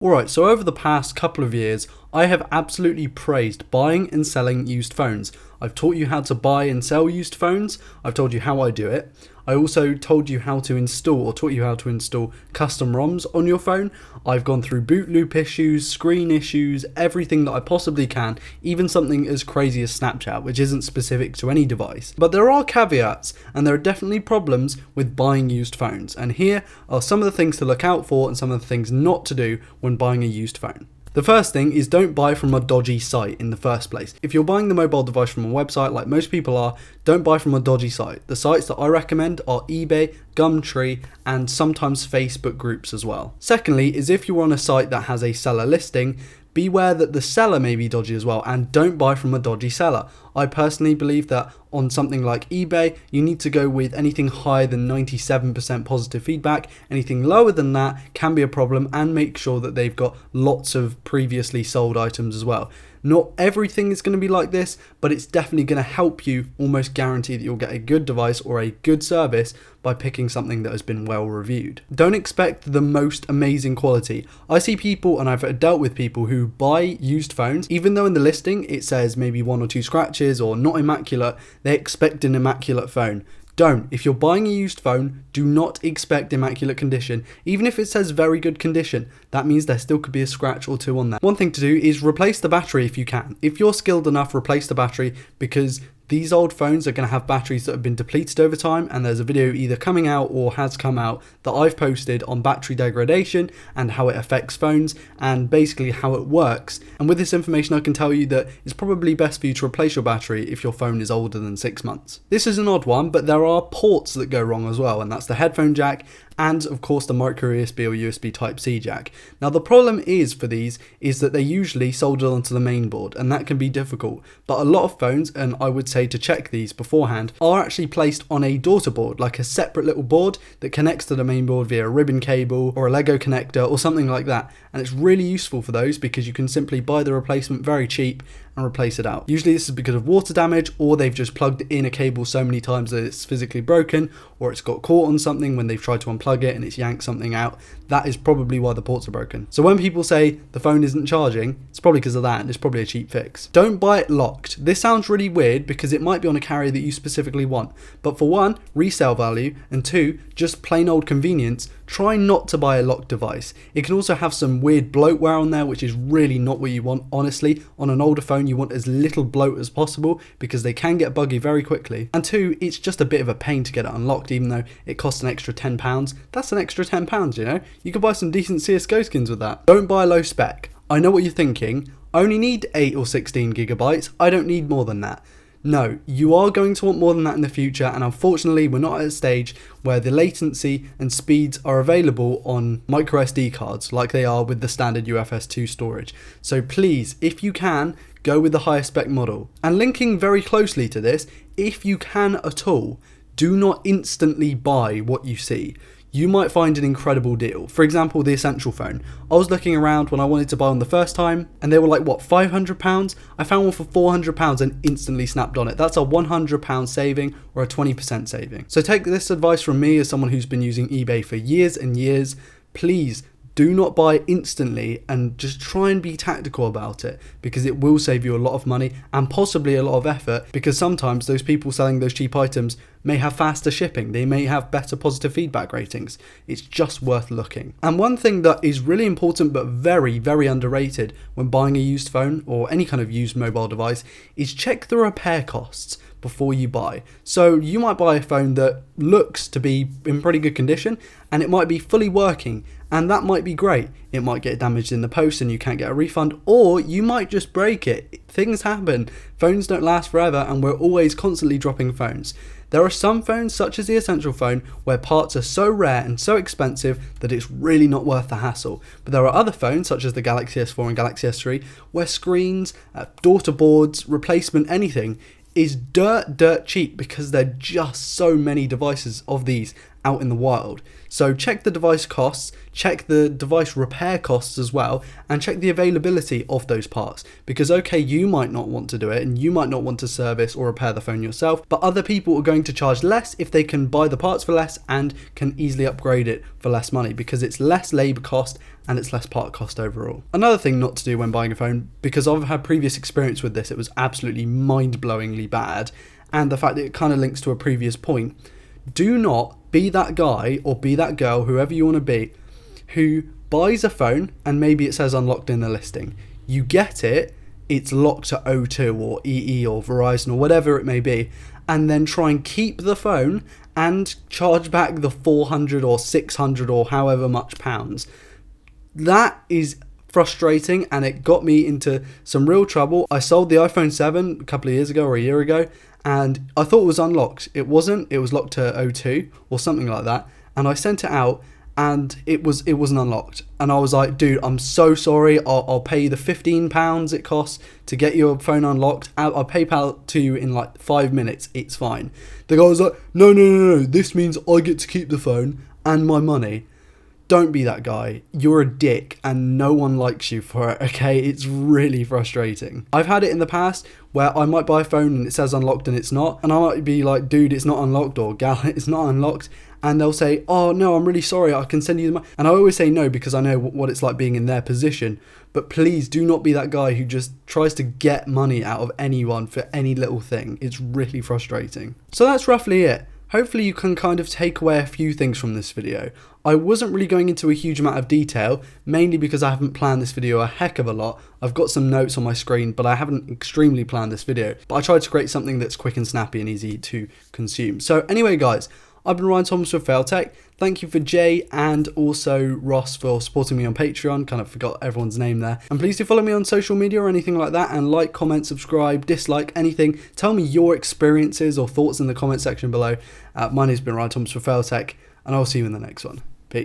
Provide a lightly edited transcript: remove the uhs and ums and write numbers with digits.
Alright, so over the past couple of years, I have absolutely praised buying and selling used phones. I've taught you how to buy and sell used phones. I've told you how I do it. I also told you how to install or taught you how to install custom ROMs on your phone. I've gone through boot loop issues, screen issues, everything that I possibly can, even something as crazy as Snapchat, which isn't specific to any device. But there are caveats, and there are definitely problems with buying used phones. And here are some of the things to look out for and some of the things not to do when buying a used phone. The first thing is don't buy from a dodgy site in the first place. If you're buying the mobile device from a website like most people are, don't buy from a dodgy site. The sites that I recommend are eBay, Gumtree, and sometimes Facebook groups as well. Secondly is if you're on a site that has a seller listing, beware that the seller may be dodgy as well, and don't buy from a dodgy seller. I personally believe that on something like eBay, you need to go with anything higher than 97% positive feedback. Anything lower than that can be a problem, and make sure that they've got lots of previously sold items as well. Not everything is going to be like this, but it's definitely going to help you almost guarantee that you'll get a good device or a good service by picking something that has been well reviewed. Don't expect the most amazing quality. I see people, and I've dealt with people who buy used phones, even though in the listing it says maybe 1 or 2 scratches or not immaculate, they expect an immaculate phone. Don't. If you're buying a used phone, do not expect immaculate condition. Even if it says very good condition, that means there still could be a scratch or 2 on there. One thing to do is replace the battery if you can. If you're skilled enough, replace the battery, because these old phones are going to have batteries that have been depleted over time, and there's a video either coming out or has come out that I've posted on battery degradation and how it affects phones and basically how it works. And with this information I can tell you that it's probably best for you to replace your battery if your phone is older than 6 months. This is an odd one, but there are ports that go wrong as well, and that's the headphone jack and of course the micro USB or USB Type-C jack. Now the problem is for these is that they're usually soldered onto the main board, and that can be difficult, but a lot of phones, and I would say to check these beforehand, are actually placed on a daughter board, like a separate little board that connects to the main board via a ribbon cable or a Lego connector or something like that, and it's really useful for those because you can simply buy the replacement very cheap and replace it out. Usually this is because of water damage, or they've just plugged in a cable so many times that it's physically broken, or it's got caught on something when they've tried to unplug it and it's yanked something out. That is probably why the ports are broken. So when people say the phone isn't charging, it's probably because of that, and it's probably a cheap fix. Don't buy it locked. This sounds really weird because it might be on a carrier that you specifically want, but for one, resale value, and 2, just plain old convenience, try not to buy a locked device. It can also have some weird bloatware on there, which is really not what you want. Honestly, on an older phone you want as little bloat as possible because they can get buggy very quickly. And 2, it's just a bit of a pain to get it unlocked, even though it costs an extra £10. That's an extra £10, you know? You could buy some decent CSGO skins with that. Don't buy low spec. I know what you're thinking. I only need 8 or 16 gigabytes. I don't need more than that. No, you are going to want more than that in the future, and unfortunately we're not at a stage where the latency and speeds are available on micro SD cards like they are with the standard UFS 2 storage. So please, if you can, go with the higher spec model. And linking very closely to this, if you can at all, do not instantly buy what you see. You might find an incredible deal. For example, the Essential phone. I was looking around when I wanted to buy one the first time, and they were like, what, £500? I found one for £400 and instantly snapped on it. That's a £100 saving or a 20% saving. So take this advice from me as someone who's been using eBay for years and years. Please do not buy instantly, and just try and be tactical about it, because it will save you a lot of money and possibly a lot of effort, because sometimes those people selling those cheap items may have faster shipping, they may have better positive feedback ratings. It's just worth looking. And one thing that is really important but very, very underrated when buying a used phone or any kind of used mobile device is check the repair costs before you buy. So you might buy a phone that looks to be in pretty good condition, and it might be fully working, and that might be great. It might get damaged in the post and you can't get a refund, or you might just break it. Things happen. Phones don't last forever, and we're always constantly dropping phones. There are some phones, such as the Essential phone, where parts are so rare and so expensive that it's really not worth the hassle. But there are other phones, such as the Galaxy S4 and Galaxy S3, where screens, daughter boards, replacement, anything is dirt cheap, because there are just so many devices of these out in the wild. So check the device costs, check the device repair costs as well, and check the availability of those parts. Because okay, you might not want to do it and you might not want to service or repair the phone yourself, but other people are going to charge less if they can buy the parts for less and can easily upgrade it for less money, because it's less labor cost and it's less part cost overall. Another thing not to do when buying a phone, because I've had previous experience with this, it was absolutely mind-blowingly bad, and the fact that it kind of links to a previous point, do not be that guy or be that girl, whoever you want to be, who buys a phone and maybe it says unlocked in the listing. You get it, it's locked to O2 or EE or Verizon or whatever it may be, and then try and keep the phone and charge back the 400 or 600 or however much pounds. That is frustrating, and it got me into some real trouble. I sold the iPhone 7 a couple of years ago or a year ago, and I thought it was unlocked. It wasn't. It was locked to O2 or something like that, and I sent it out and it wasn't unlocked. And I was like, dude, I'm so sorry. I'll pay you the £15 it costs to get your phone unlocked. I'll PayPal to you in like 5 minutes. It's fine. The guy was like, no. This means I get to keep the phone and my money. Don't be that guy. You're a dick and no one likes you for it, okay? It's really frustrating. I've had it in the past where I might buy a phone and it says unlocked and it's not. And I might be like, dude, it's not unlocked, or gal, it's not unlocked. And they'll say, oh no, I'm really sorry, I can send you the money. And I always say no, because I know what it's like being in their position. But please do not be that guy who just tries to get money out of anyone for any little thing. It's really frustrating. So that's roughly it. Hopefully you can kind of take away a few things from this video. I wasn't really going into a huge amount of detail, mainly because I haven't planned this video a heck of a lot. I've got some notes on my screen, but I haven't extremely planned this video. But I tried to create something that's quick and snappy and easy to consume. So anyway, guys, I've been Ryan Thomas with Failtech. Thank you for Jay and also Ross for supporting me on Patreon. Kind of forgot everyone's name there. And please do follow me on social media or anything like that, and like, comment, subscribe, dislike, anything. Tell me your experiences or thoughts in the comment section below. Mine has been Ryan Thomas for Failtech, and I'll see you in the next one.